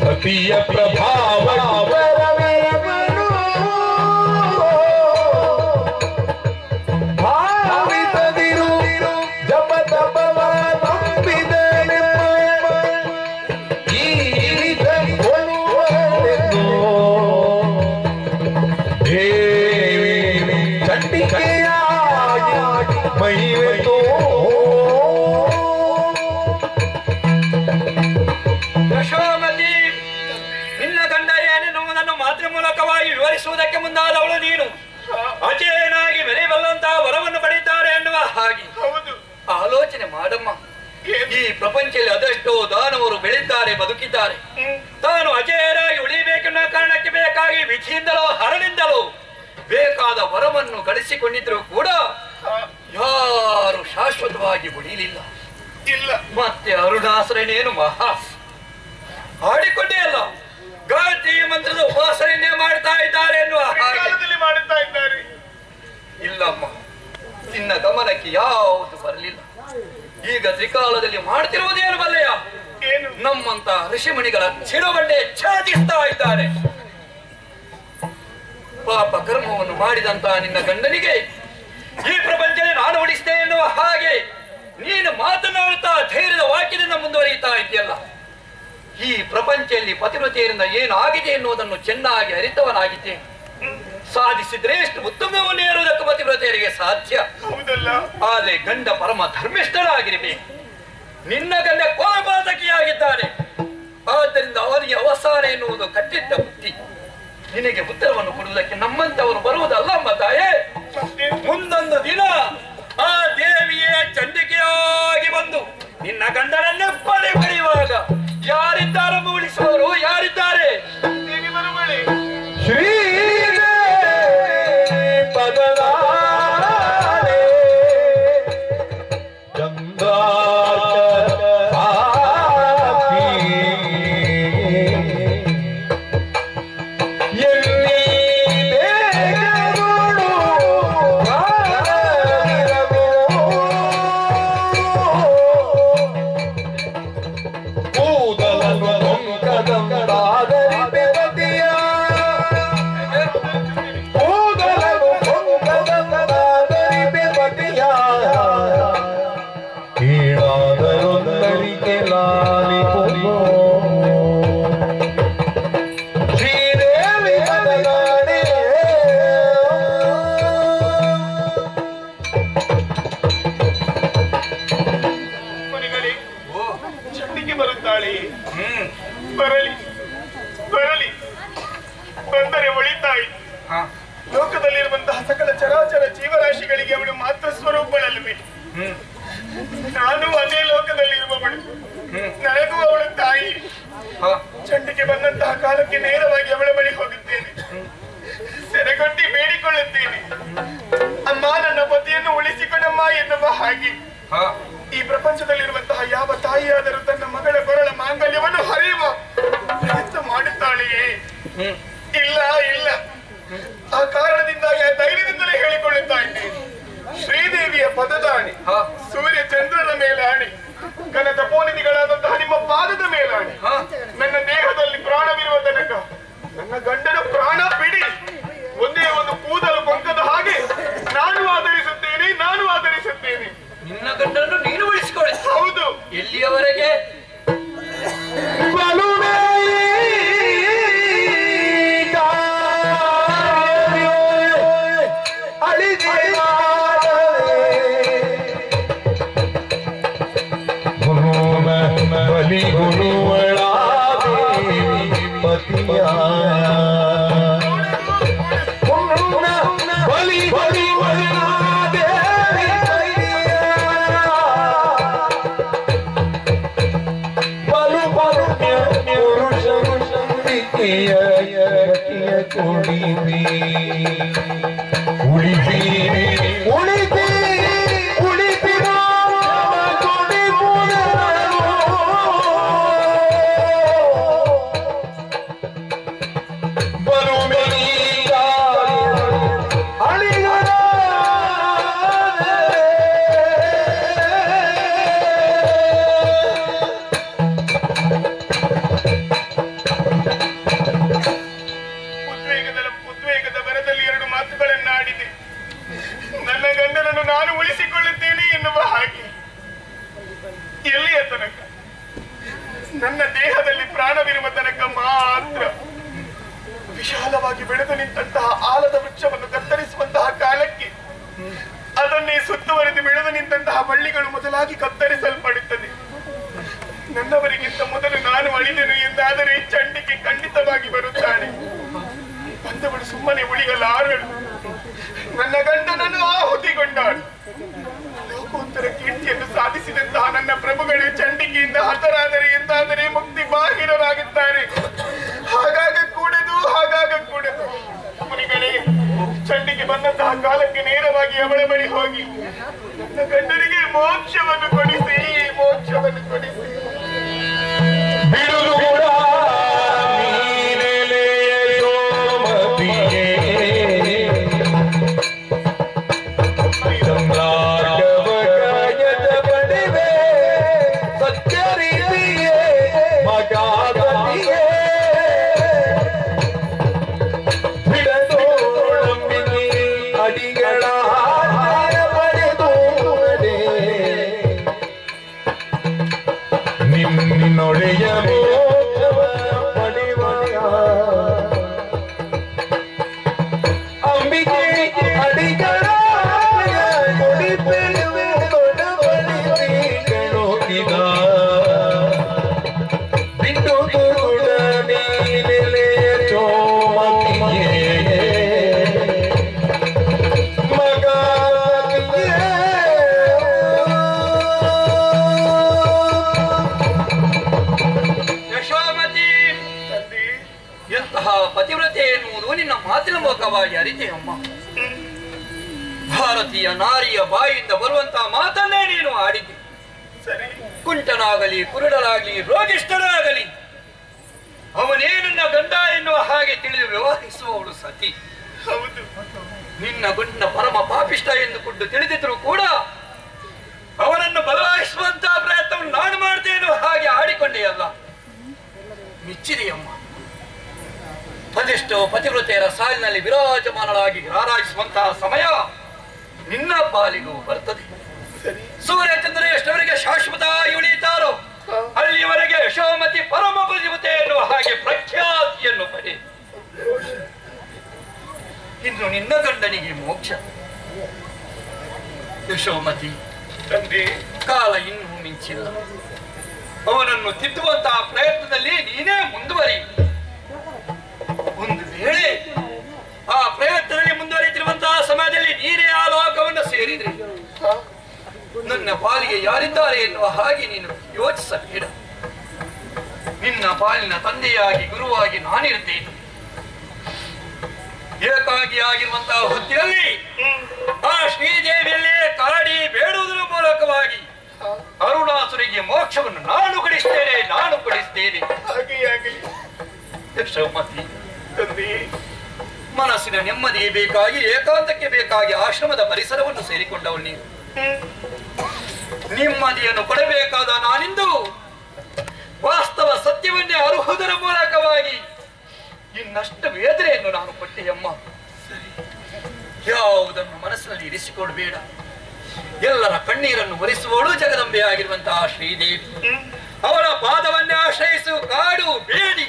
ಸತಿಯ ಪ್ರಭಾವ ಭಾವಿಸದಿರು ಜಪ ತಪವ ನಂಬಿದನೆ ಈ ದೇವಿ ಚಂಡಿಕೆಯಾಗಿ ಮಹಿಮೆತೋ ಯಶೋಮತಿ, ನಿನ್ನ ಗಂಡ ಏನೆನ್ನುವುದನ್ನು ಮಾತೃ ಮೂಲಕವಾಗಿ ವಿವರಿಸುವುದಕ್ಕೆ ಮುಂದಾದವಳು ನೀನು. ಅಜೇಯನಾಗಿ ಮೆರೆಯಬಲ್ಲಂತಹ ವರವನ್ನು ಪಡೆಯುತ್ತಾರೆ ಎನ್ನುವ ಹಾಗೆ ಆಲೋಚನೆ ಮಾಡಮ್ಮ. ಈ ಪ್ರಪಂಚದಲ್ಲಿ ಅದೆಷ್ಟೋ ದಾನವರು ಬೆಳೆದಿದ್ದಾರೆ, ಬದುಕಿದ್ದಾರೆ. ತಾನು ಅಜೇಯರಾಗಿ ಉಳಿಯಬೇಕೆನ್ನುವ ಕಾರಣಕ್ಕೆ ಬೇಕಾಗಿ ವಿಧಿಯಿಂದಲೋ ಹರನಿಂದಲೋ ಬೇಕಾದ ವರವನ್ನು ಗಳಿಸಿಕೊಂಡಿದ್ರು ಕೂಡ ಯಾರು ಶಾಶ್ವತವಾಗಿ ಉಳಿಯಲಿಲ್ಲ. ಮತ್ತೆ ಅರುಣಾಸುರನೇನು ಮಹಾ ಆಡಿಕೊಂಡೇ ಅಲ್ಲ, ಗಾಯತ್ರಿ ಮಂತ್ರದ ಉಪಾಸನೆಯನ್ನೇ ಮಾಡ್ತಾ ಇದ್ದಾರೆ ಎನ್ನುವ ಕಾಲದಲ್ಲಿ ಮಾಡುತ್ತಾ ಇದ್ದಾರೆ. ಇಲ್ಲಮ್ಮ, ನಿನ್ನ ಗಮನಕ್ಕೆ ಯಾವುದು ಬರಲಿಲ್ಲ. ಈಗ ತ್ರಿಕಾಲದಲ್ಲಿ ಮಾಡ್ತಿರುವುದೇನು ಬಲ್ಲೆಯ? ನಮ್ಮಂತ ಋಷಿಮಣಿಗಳ ಚಿರಬಂಡೆ ಛಾದಿಸ್ತಾ ಇದ್ದಾರೆ. ಪಾಪ ಕರ್ಮವನ್ನು ಮಾಡಿದಂತ ನಿನ್ನ ಗಂಡನಿಗೆ ಈ ಪ್ರಪಂಚದಲ್ಲಿ ನಾನು ಉಳಿಸಿದೆ ಎನ್ನುವ ಹಾಗೆ ನೀನು ಮಾತನಾಡುತ್ತಾ ಧೈರ್ಯದ ವಾಕ್ಯದಿಂದ ಮುಂದುವರಿಯುತ್ತಾ ಇದೆಯಲ್ಲ. ಈ ಪ್ರಪಂಚದಲ್ಲಿ ಪತಿವ್ರತೆಯರಿಂದ ಏನು ಆಗಿದೆ ಎನ್ನುವುದನ್ನು ಚೆನ್ನಾಗಿ ಅರಿತವನಾಗಿದ್ದೆ. ಸಾಧಿಸಿದ್ರೆ ಎಷ್ಟು ಉತ್ತಮವನ್ನು ಏರುವುದಕ್ಕೆ ಪತಿವ್ರತೆಯರಿಗೆ ಸಾಧ್ಯ. ಆದ್ರೆ ಗಂಡ ಪರಮ ಧರ್ಮಿಷ್ಠನಾಗಿರಬೇಕು. ನಿನ್ನ ಗಂಡ ಕೊಲಪಾತಕಿಯಾಗಿದ್ದಾನೆ. ಆದ್ದರಿಂದ ಅವನಿಗೆ ಅವಸಾನ ಎನ್ನುವುದು ಕಟ್ಟಿಟ್ಟ ಬುದ್ಧಿ. ನಿನಗೆ ಉತ್ತರವನ್ನು ಕೊಡುವುದಕ್ಕೆ ನಮ್ಮಂತವರು ಬರುವುದಲ್ಲಮ್ಮ ತಾಯೇ. ಮುಂದೊಂದು ದಿನ ಆ ದೇವಿಯೇ ಚಂಡಿಕೆಯಾಗಿ ಬಂದು ನಿನ್ನ ಗಂಡನನ್ನೇ ಬಲಿ ಪಡೆಯುವಾಗ ಯಾರಿದ್ದಾರೆ ಉಳಿಸುವವರು? ಯಾರಿದ್ದಾರೆ? ದೇವಿ ಬರುವಳೆ. ಶ್ರೀ ಪದನಾಡೆ ಕೂದಲನ್ನು ಹೊಳಿತಾ ಇತ್ತು. ಲೋಕದಲ್ಲಿರುವಂತಹ ಸಕಲ ಚರಾಚರ ಜೀವರಾಶಿಗಳಿಗೆ ಅವಳು ಮಾತ್ರ ಸ್ವರೂಪಳಲ್ವೇ? ನಾನು ಅದೇ ಲೋಕದಲ್ಲಿರುವವಳು, ನನಗೂ ಅವಳ ತಾಯಿ. ಚಂಡಿಗೆ ಬಂದಂತಹ ಕಾಲಕ್ಕೆ ನೇರವಾಗಿ ಅವಳ ಬಳಿ ಹೋಗುತ್ತೇನೆ, ಸೆರೆಗೊಟ್ಟಿ ಬೇಡಿಕೊಳ್ಳುತ್ತೇನೆ, ಅಮ್ಮ ನನ್ನ ಪತಿಯನ್ನು ಉಳಿಸಿಕೊಡಮ್ಮ ಎನ್ನುವ ಹಾಗೆ. ಈ ಪ್ರಪಂಚದಲ್ಲಿರುವಂತಹ ಯಾವ ತಾಯಿಯಾದರೂ ತನ್ನ ಮಗಳ ಕೊರಳ ಮಾಂಗಲ್ಯವನ್ನು ಹರಿಯುವ ಪ್ರಯತ್ನ ಮಾಡುತ್ತಾಳೆಯೇ? ಇಲ್ಲ ಇಲ್ಲ. ಆ ಕಾರಣದಿಂದಾಗಿ ಆ ಧೈರ್ಯದಿಂದಲೇ ಹೇಳಿಕೊಳ್ಳುತ್ತಾ ಇದ್ದೇನೆ. ಶ್ರೀದೇವಿಯ ಪದದಾಣಿ, ಸೂರ್ಯ ಚಂದ್ರನ ಮೇಲಾಣಿ, ಘನ ತಪೋನಿಧಿಗಳಾದಂತಹ ನಿಮ್ಮ ಪಾದದ ಮೇಲಾಣಿ, ನನ್ನ ದೇಹದಲ್ಲಿ ಪ್ರಾಣವಿರುವ ತನಕ ನನ್ನ ಗಂಡನ ಪ್ರಾಣ ಬಿಡಿ, ಒಂದೇ ಒಂದು ಕೂದಲು ಕೊಂಕದ ಹಾಗೆ ನಾನು ಆಧರಿಸುತ್ತೇನೆ, ನಾನು ಆಧರಿಸುತ್ತೇನೆ. ನಿನ್ನ ಗಂಡನ್ನು ನೀನು ಉಳಿಸಿಕೊಳ್ಳಿ. ಹೌದು. ಎಲ್ಲಿಯವರೆಗೆ? ಬಲಿ ಗುರುವಳ ಪತಿಯ ಬಲಿ ಬಲಿ ಬಲು ಬಲು ಪುರುಷ ಕೊಡಿವಿ ಉಳಿಸಿ ಉಳಿಸಿ ಉದ್ವೇಗದ ಬರದಲ್ಲಿ ಎರಡು ಮಾತುಗಳನ್ನಾಡಿದೆ. ನನ್ನ ಗಂಡನನ್ನು ನಾನು ಉಳಿಸಿಕೊಳ್ಳುತ್ತೇನೆ ಎನ್ನುವ ಹಾಗೆ. ಎಲ್ಲಿಯ ತನಕ? ನನ್ನ ದೇಹದಲ್ಲಿ ಪ್ರಾಣವಿರುವ ತನಕ ಮಾತ್ರ. ವಿಶಾಲವಾಗಿ ಬೆಳೆದು ನಿಂತಹ ಆಲದ ವೃಕ್ಷವನ್ನು ಕತ್ತರಿಸುವಂತಹ ಕಾಲಕ್ಕೆ ಅದನ್ನೇ ಸುತ್ತುವರೆದು ಬೆಳೆದು ನಿಂತಹ ಬಳ್ಳಿಗಳು ಮೊದಲಾಗಿ ಕತ್ತರಿಸಲ್ಪಡುತ್ತದೆ. ನನ್ನವರಿಗಿಂತ ಮೊದಲು ನಾನು ಅಳಿದೆನು ಎಂದಾದರೆ ಚಂಡಿಕೆ ಖಂಡಿತವಾಗಿ ಬರುತ್ತಾಳೆ. ಬಂದವಳು ಸುಮ್ಮನೆ ಉಳಿಯಲಾರಳು. ನನ್ನ ಗಂಡನನ್ನು ಆಹುತಿಗೊಂಡಾಳು. ಲೋಕೋತ್ತರ ಕೀರ್ತಿಯನ್ನು ಸಾಧಿಸಿದಂತಹ ನನ್ನ ಪ್ರಭುಗಳು ಚಂಡಿಕೆಯಿಂದ ಹತರಾದರೆ ಎಂದಾದರೆ ಮುಕ್ತಿ ಬಾಹಿರರಾಗುತ್ತಾರೆ. ಹಾಗಾಗ ಕೂಡದು ಮುನಿಗಳೇ, ಚಂಡಿಗೆ ಬಂದಂತಹ ಕಾಲಕ್ಕೆ ನೇರವಾಗಿ ಅವಳ ಬಳಿ ಹೋಗಿ ನನ್ನ ಗಂಡನಿಗೆ ಮೋಕ್ಷವನ್ನು ಕೊಡಿಸಿ ಬಿಡುಲು ಕೂಡ ನಿನ್ನೊಡೆಯ ಅಂಬಿಕೆ ಅಡಿಗಳ ಬಿಟ್ಟು ಕೂಡ ನೀನೆ ಚೋಮತಿಯೇ ಮಗ ಪತಿವ್ರತೆ ಎನ್ನುವುದು ನಿನ್ನ ಮಾತಿನ ಮೂಲಕವಾಗಿ ಅರಿತೆ ಅಮ್ಮ. ಭಾರತೀಯ ನಾರಿಯ ಬಾಯಿಯಿಂದ ಬರುವಂತಹ ಮಾತನ್ನೇ ನೀನು ಆಡಿದ್ದೆ. ಕುಂಟನಾಗಲಿ, ಕುರುಡನಾಗಲಿ, ರೋಗಿಷ್ಠನಾಗಲಿ ಅವನೇ ನನ್ನ ಗಂಡ ಎನ್ನುವ ಹಾಗೆ ತಿಳಿದು ವ್ಯವಹರಿಸುವವಳು ಸತಿ. ಹೌದು. ನಿನ್ನ ಗಂಡ ಪರಮ ಪಾಪಿಷ್ಟ ಎಂದುಕೊಂಡು ತಿಳಿದಿದ್ರು ಕೂಡ ಅವನನ್ನು ಬದಲಾಯಿಸುವಂತಹ ಪ್ರಯತ್ನವನ್ನು ನಾನು ಮಾಡ್ತೇನೆ ಹಾಗೆ ಆಡಿಕೊಂಡೆಯಲ್ಲ. ಮೆಚ್ಚಿದೆಯಮ್ಮ. ಅದೆಷ್ಟೋ ಪತಿವ್ರತೆಯರ ಸಾಲಿನಲ್ಲಿ ವಿರಾಜಮಾನರಾಗಿ ರಾರಾಜಿಸುವಂತಹ ಸಮಯ ನಿನ್ನ ಪಾಲಿಗೂ ಬರ್ತದೆ. ಸೂರ್ಯಚಂದ್ರ ಎಷ್ಟವರೆಗೆ ಶಾಶ್ವತವಾಗಿ ಉಳಿಯುತ್ತಾರೋ ಅಲ್ಲಿಯವರೆಗೆ ಯಶೋಮತಿ ಪರಮ ಪತಿವ್ರತೆ ಎನ್ನುವ ಹಾಗೆ ಪ್ರಖ್ಯಾತಿಯನ್ನು ಪಡೆ. ಇನ್ನು ನಿನ್ನ ಗಂಡನಿಗೆ ಮೋಕ್ಷ. ಯಶೋಮತಿ ತಂದೆ, ಕಾಲ ಇನ್ನೂ ಮಿಂಚಿಲ್ಲ. ಅವನನ್ನು ತಿದ್ದುವಂತಹ ಪ್ರಯತ್ನದಲ್ಲಿ ನೀನೇ ಮುಂದುವರಿ. ಒಂದು ವೇಳೆ ಪಾಲಿಗೆ ಯಾರಿದ್ದಾರೆ ಎನ್ನುವ ಹಾಗೆ ನೀನು ಯೋಚಿಸಬೇಡ. ನಿನ್ನ ಪಾಲಿನ ತಂದೆಯಾಗಿ ಗುರುವಾಗಿ ನಾನಿರುತ್ತೇನೆ. ಏಕಾಗಿ ಆಗಿರುವಂತಹ ಹೊತ್ತಿನಲ್ಲಿ ಆ ಶ್ರೀದೇವಿಯಲ್ಲೇ ಕಾಡಿ ಬೇಡುವುದರ ಮೂಲಕವಾಗಿ ಅರುಣಾಸುರಿಗೆ ಮೋಕ್ಷವನ್ನು ನಾನು ಕೊಡಿಸ್ತೇನೆ. ಹಾಗೆಯೇ ಆಗಲಿ ಯಶೋಮತಿ, ತಂದೆ. ಮನಸ್ಸಿನ ನೆಮ್ಮದಿಗೆ ಬೇಕಾಗಿ ಏಕಾಂತಕ್ಕೆ ಬೇಕಾಗಿ ಆಶ್ರಮದ ಪರಿಸರವನ್ನು ಸೇರಿಕೊಂಡವಳು ನೀನು. ನೆಮ್ಮದಿಯನ್ನು ಕೊಡಬೇಕಾದ ನಾನಿಂದು ವಾಸ್ತವ ಸತ್ಯವನ್ನೇ ಅರುಹುವುದರ ಮೂಲಕವಾಗಿ ಇನ್ನಷ್ಟು ವೇದನೆಯನ್ನು ನಾನು ಕೊಟ್ಟೆಯಮ್ಮ. ಯಾವುದನ್ನು ಮನಸ್ಸಿನಲ್ಲಿ ಇರಿಸಿಕೊಳ್ಬೇಡ. ಎಲ್ಲರ ಕಣ್ಣೀರನ್ನು ಒರೆಸುವವಳು ಜಗದಂಬೆ ಆಗಿರುವಂತಹ ಶ್ರೀದೇವಿ. ಅವಳ ಪಾದವನ್ನೇ ಆಶ್ರಯಿಸು, ಕಾಡು ಬೇಡಿ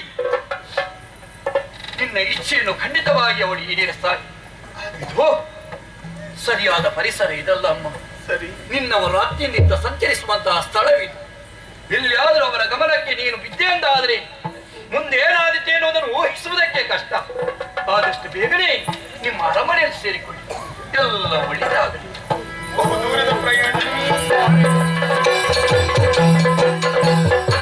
ನಿನ್ನ ಇಚ್ಛೆಯನ್ನು ಖಂಡಿತವಾಗಿ ಅವಳು ಈಡೇರಿಸ್ತಾಳೆ. ಇದು ಸರಿಯಾದ ಪರಿಸರ ಇದಲ್ಲ ಅಮ್ಮ. ಸರಿ, ನಿನ್ನವರು ಅತ್ಯಂತ ಸಂಚರಿಸುವಂತಹ ಸ್ಥಳವಿದು. ಎಲ್ಲಿಯಾದರೂ ಅವರ ಗಮನಕ್ಕೆ ನೀನು ಬಿದ್ದೆ ಎಂದಾದರೆ ಮುಂದೆ ಏನಾದಿತ್ತೆ ಅನ್ನೋದನ್ನು ಊಹಿಸುವುದಕ್ಕೆ ಕಷ್ಟ. ಆದಷ್ಟು ಬೇಗನೆ ನಿಮ್ಮ ಅರಮನೆಯಲ್ಲಿ ಸೇರಿಕೊಳ್ಳಿ, ಎಲ್ಲ ಒಳ್ಳೆಯದಾಗಲಿ. ಬಹು ದೂರದ ಪ್ರಯಾಣ.